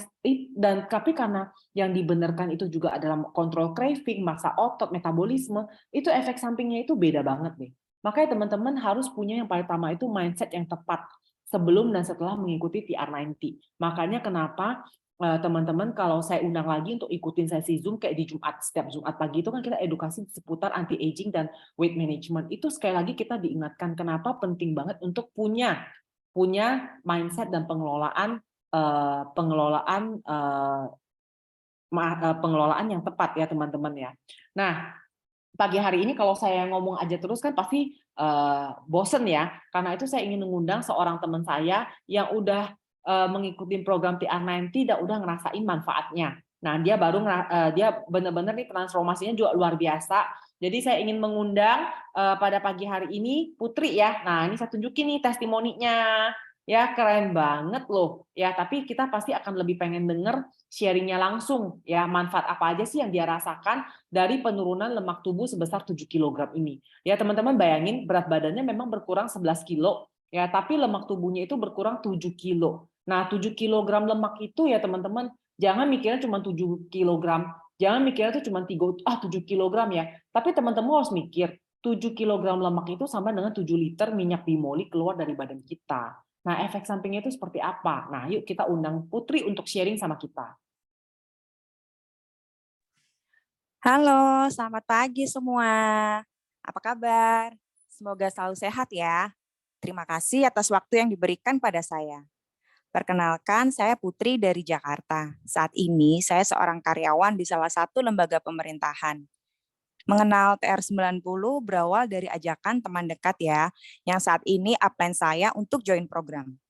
yang dibenarkan itu juga adalah kontrol craving, massa otot, metabolisme, itu efek sampingnya itu beda banget nih. Makanya teman-teman harus punya yang paling utama itu mindset yang tepat sebelum dan setelah mengikuti TR90. Makanya kenapa teman-teman kalau saya undang lagi untuk ikutin sesi Zoom kayak di setiap Jumat pagi itu kan kita edukasi seputar anti aging dan weight management. Itu sekali lagi kita diingatkan kenapa penting banget untuk punya mindset dan pengelolaan pengelolaan yang tepat ya teman-teman ya. Nah, pagi hari ini kalau saya ngomong aja terus kan pasti bosen ya. Karena itu saya ingin mengundang seorang teman saya yang udah mengikuti program TR90 dan udah ngerasain manfaatnya. Nah, dia dia benar-benar nih transformasinya juga luar biasa. Jadi saya ingin mengundang pada pagi hari ini Putri ya. Nah, ini saya tunjukin nih testimoninya. Ya, keren banget loh. Ya, tapi kita pasti akan lebih pengen denger sharingnya langsung ya, manfaat apa aja sih yang dia rasakan dari penurunan lemak tubuh sebesar 7 kg ini. Ya, teman-teman bayangin berat badannya memang berkurang 11 kilo ya, tapi lemak tubuhnya itu berkurang 7 kilo. Nah, 7 kilogram lemak itu ya teman-teman, jangan mikirnya cuma 7 kilogram, jangan mikirnya itu cuma 7 kilogram ya. Tapi teman-teman harus mikir, 7 kilogram lemak itu sama dengan 7 liter minyak bimoli keluar dari badan kita. Nah, efek sampingnya itu seperti apa? Nah, yuk kita undang Putri untuk sharing sama kita. Halo, selamat pagi semua. Apa kabar? Semoga selalu sehat ya. Terima kasih atas waktu yang diberikan pada saya. Perkenalkan, saya Putri dari Jakarta. Saat ini saya seorang karyawan di salah satu lembaga pemerintahan. Mengenal TR90 berawal dari ajakan teman dekat ya, yang saat ini upline saya untuk join program.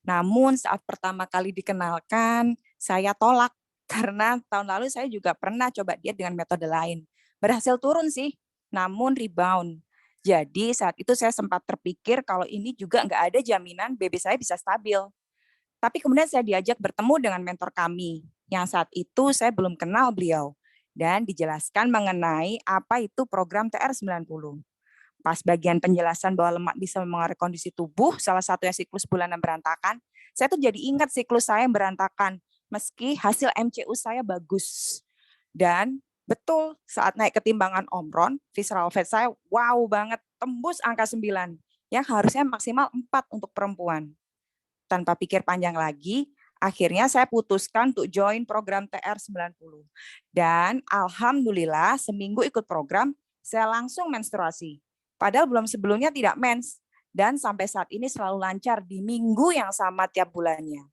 Namun saat pertama kali dikenalkan, saya tolak karena tahun lalu saya juga pernah coba diet dengan metode lain. Berhasil turun sih, namun rebound. Jadi saat itu saya sempat terpikir kalau ini juga nggak ada jaminan BB saya bisa stabil. Tapi kemudian saya diajak bertemu dengan mentor kami, yang saat itu saya belum kenal beliau, dan dijelaskan mengenai apa itu program TR90. Pas bagian penjelasan bahwa lemak bisa mempengaruhi kondisi tubuh, salah satunya siklus bulanan berantakan, saya tuh jadi ingat siklus saya yang berantakan, meski hasil MCU saya bagus. Dan betul, saat naik ketimbangan omron, visceral fat saya wow banget, tembus angka 9, yang harusnya maksimal 4 untuk perempuan. Tanpa pikir panjang lagi, akhirnya saya putuskan untuk join program TR90. Dan alhamdulillah seminggu ikut program, saya langsung menstruasi. Padahal belum sebelumnya tidak mens. Dan sampai saat ini selalu lancar di minggu yang sama tiap bulannya.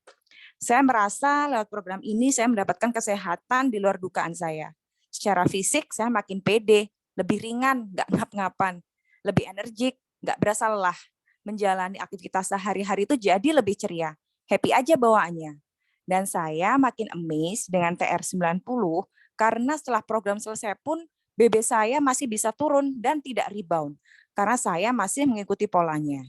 Saya merasa lewat program ini saya mendapatkan kesehatan di luar dugaan saya. Secara fisik saya makin pede, lebih ringan, nggak ngap-ngapan, lebih energik, nggak berasa lelah. Menjalani aktivitas sehari-hari itu jadi lebih ceria, happy aja bawaannya. Dan saya makin amazed dengan TR90 karena setelah program selesai pun BB saya masih bisa turun dan tidak rebound karena saya masih mengikuti polanya.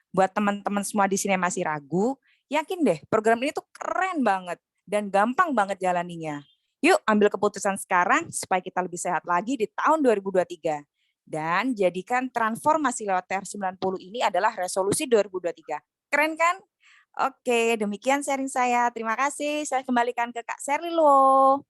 Buat teman-teman semua di sini yang masih ragu, yakin deh program ini tuh keren banget dan gampang banget jalaninya. Yuk ambil keputusan sekarang supaya kita lebih sehat lagi di tahun 2023. Dan jadikan transformasi lewat TR90 ini adalah resolusi 2023. Keren kan? Oke, demikian sharing saya. Terima kasih. Saya kembalikan ke Kak Sherly loh.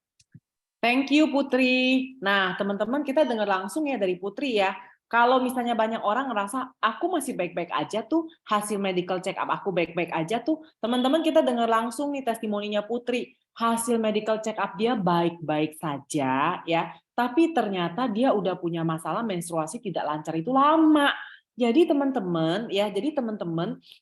Thank you Putri. Nah, teman-teman kita dengar langsung ya dari Putri ya. Kalau misalnya banyak orang ngerasa aku masih baik-baik aja tuh, hasil medical check up aku baik-baik aja tuh, teman-teman kita dengar langsung nih testimoninya Putri. Hasil medical check up dia baik-baik saja ya, tapi ternyata dia udah punya masalah menstruasi tidak lancar itu lama. Jadi teman-teman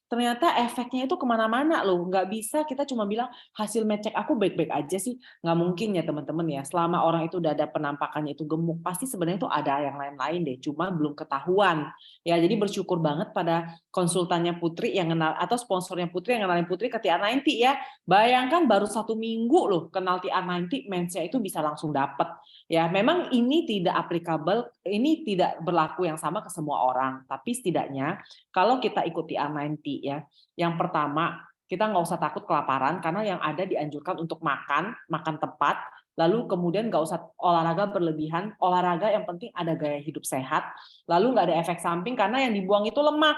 ternyata efeknya itu kemana-mana loh. Nggak bisa kita cuma bilang hasil med check aku baik-baik aja sih. Nggak mungkin ya teman-teman ya, selama orang itu udah ada penampakannya itu gemuk, pasti sebenarnya itu ada yang lain-lain deh, cuma belum ketahuan. Ya, jadi bersyukur banget pada konsultannya Putri yang kenal, atau sponsornya Putri yang kenalin Putri ke TR90 ya. Bayangkan baru 1 minggu loh kenal TR90, mensnya itu bisa langsung dapet. Ya, memang ini tidak applicable, ini tidak berlaku yang sama ke semua orang, tapi setidaknya kalau kita ikuti TR90 ya, yang pertama kita nggak usah takut kelaparan karena yang ada dianjurkan untuk makan tepat, lalu kemudian nggak usah olahraga berlebihan, olahraga yang penting ada gaya hidup sehat, lalu nggak ada efek samping karena yang dibuang itu lemak,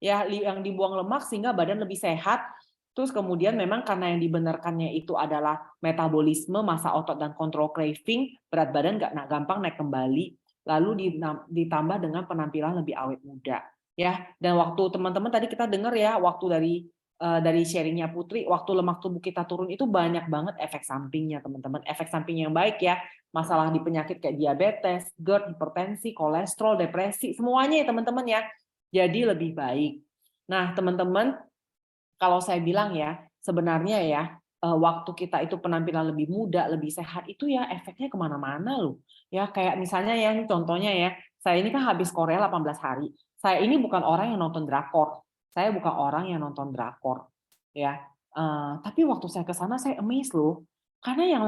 ya yang dibuang lemak sehingga badan lebih sehat. Terus kemudian memang karena yang dibenarkannya itu adalah metabolisme, massa otot dan kontrol craving, berat badan nggak gampang naik kembali, lalu ditambah dengan penampilan lebih awet muda. Ya, dan waktu teman-teman tadi kita dengar ya, waktu dari sharingnya Putri, waktu lemak tubuh kita turun itu banyak banget efek sampingnya teman-teman. Efek samping yang baik ya, masalah di penyakit kayak diabetes, GERD, hipertensi, kolesterol, depresi, semuanya ya teman-teman ya. Jadi lebih baik. Nah teman-teman, kalau saya bilang ya, sebenarnya ya, waktu kita itu penampilan lebih muda, lebih sehat, itu ya efeknya kemana-mana loh. Ya kayak misalnya yang contohnya ya, saya ini kan habis Korea 18 hari. Saya ini bukan orang yang nonton drakor. Saya bukan orang yang nonton drakor, ya. Tapi waktu saya ke sana saya amazed loh, karena ya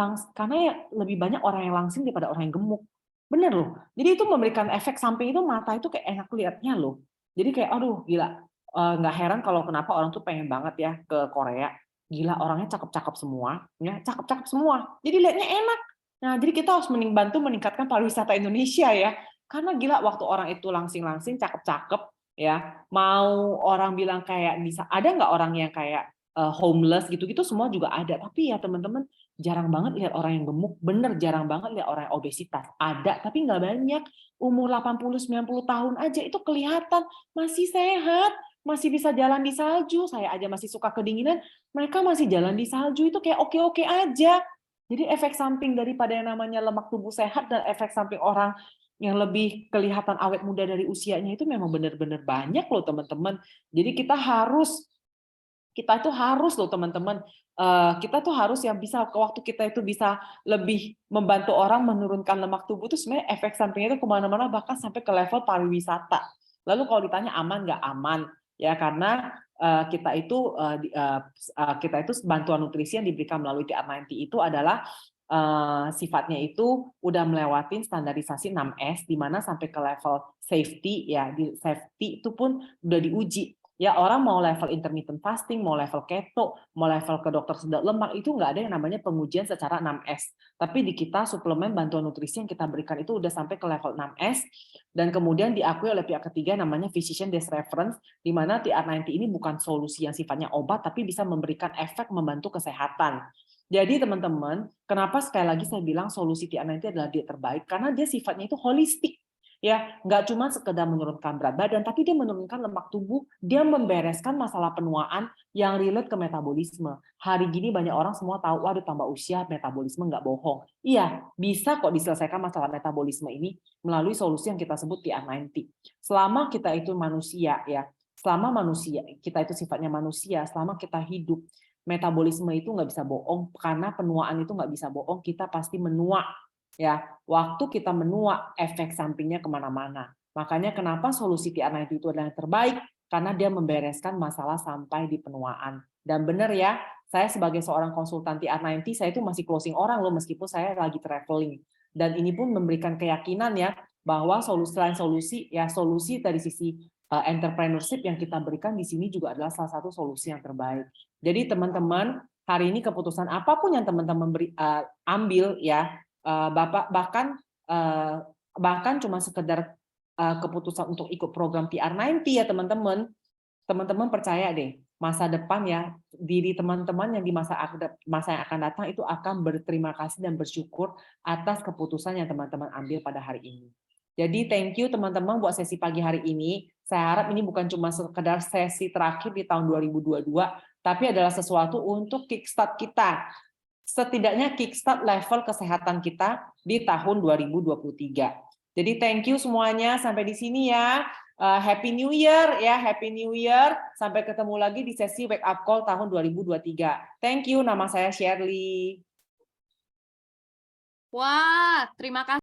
lebih banyak orang yang langsing daripada orang yang gemuk. Bener loh. Jadi itu memberikan efek samping itu mata itu kayak enak lihatnya loh. Jadi kayak aduh gila, nggak heran kalau kenapa orang tuh pengen banget ya ke Korea. Gila orangnya cakep-cakep semua, ya cakep-cakep semua. Jadi lihatnya enak. Nah, jadi kita harus bantu meningkatkan pariwisata Indonesia ya. Karena gila waktu orang itu langsing-langsing, cakep-cakep, ya mau orang bilang kayak bisa ada nggak orang yang kayak homeless gitu-gitu semua juga ada. Tapi ya teman-teman jarang banget lihat orang yang gemuk, bener jarang banget lihat orang yang obesitas. Ada, tapi nggak banyak. Umur 80-90 tahun aja itu kelihatan masih sehat, masih bisa jalan di salju. Saya aja masih suka kedinginan, mereka masih jalan di salju itu kayak oke-oke aja. Jadi efek samping daripada yang namanya lemak tubuh sehat dan efek samping orang yang lebih kelihatan awet muda dari usianya itu memang benar-benar banyak loh teman-teman. Jadi kita itu harus loh teman-teman, kita tuh harus yang bisa waktu kita itu bisa lebih membantu orang menurunkan lemak tubuh itu sebenarnya efek sampingnya itu kemana-mana bahkan sampai ke level pariwisata. Lalu kalau ditanya aman nggak aman, ya karena kita itu bantuan nutrisi yang diberikan melalui TR90 itu adalah sifatnya itu udah melewatin standarisasi 6S di mana sampai ke level safety ya di safety itu pun udah diuji. Ya orang mau level intermittent fasting, mau level keto, mau level ke dokter sedot lemak, itu nggak ada yang namanya pengujian secara 6S. Tapi di kita suplemen bantuan nutrisi yang kita berikan itu udah sampai ke level 6S, dan kemudian diakui oleh pihak ketiga namanya Physician Desk Reference, di mana TR90 ini bukan solusi yang sifatnya obat, tapi bisa memberikan efek membantu kesehatan. Jadi teman-teman, kenapa sekali lagi saya bilang solusi TR90 adalah diet terbaik? Karena dia sifatnya itu holistik. Ya, nggak cuma sekedar menurunkan berat badan, tapi dia menurunkan lemak tubuh, dia membereskan masalah penuaan yang relate ke metabolisme. Hari gini banyak orang semua tahu, waduh tambah usia metabolisme nggak bohong. Iya, bisa kok diselesaikan masalah metabolisme ini melalui solusi yang kita sebut TR90. Selama kita itu manusia, ya, selama manusia, kita itu sifatnya manusia, selama kita hidup, metabolisme itu nggak bisa bohong, karena penuaan itu nggak bisa bohong, kita pasti menua. Ya, waktu kita menua, efek sampingnya kemana-mana. Makanya kenapa solusi TR90 itu adalah yang terbaik, karena dia membereskan masalah sampai di penuaan. Dan benar ya, saya sebagai seorang konsultan TR90, saya itu masih closing orang loh, meskipun saya lagi traveling. Dan ini pun memberikan keyakinan ya, bahwa selain solusi, ya solusi dari sisi entrepreneurship yang kita berikan di sini juga adalah salah satu solusi yang terbaik. Jadi teman-teman, hari ini keputusan apapun yang teman-teman ambil ya, bahkan cuma sekedar keputusan untuk ikut program TR90 ya teman-teman percaya deh masa depan ya diri teman-teman yang di masa yang akan datang itu akan berterima kasih dan bersyukur atas keputusan yang teman-teman ambil pada hari ini. Jadi thank you teman-teman buat sesi pagi hari ini. Saya harap ini bukan cuma sekedar sesi terakhir di tahun 2022, tapi adalah sesuatu untuk kickstart kita. Setidaknya kickstart level kesehatan kita di tahun 2023. Jadi thank you semuanya, sampai di sini ya. Happy New Year ya, Happy New Year. Sampai ketemu lagi di sesi wake up call tahun 2023. Thank you, nama saya Shirley. Wah, terima kasih.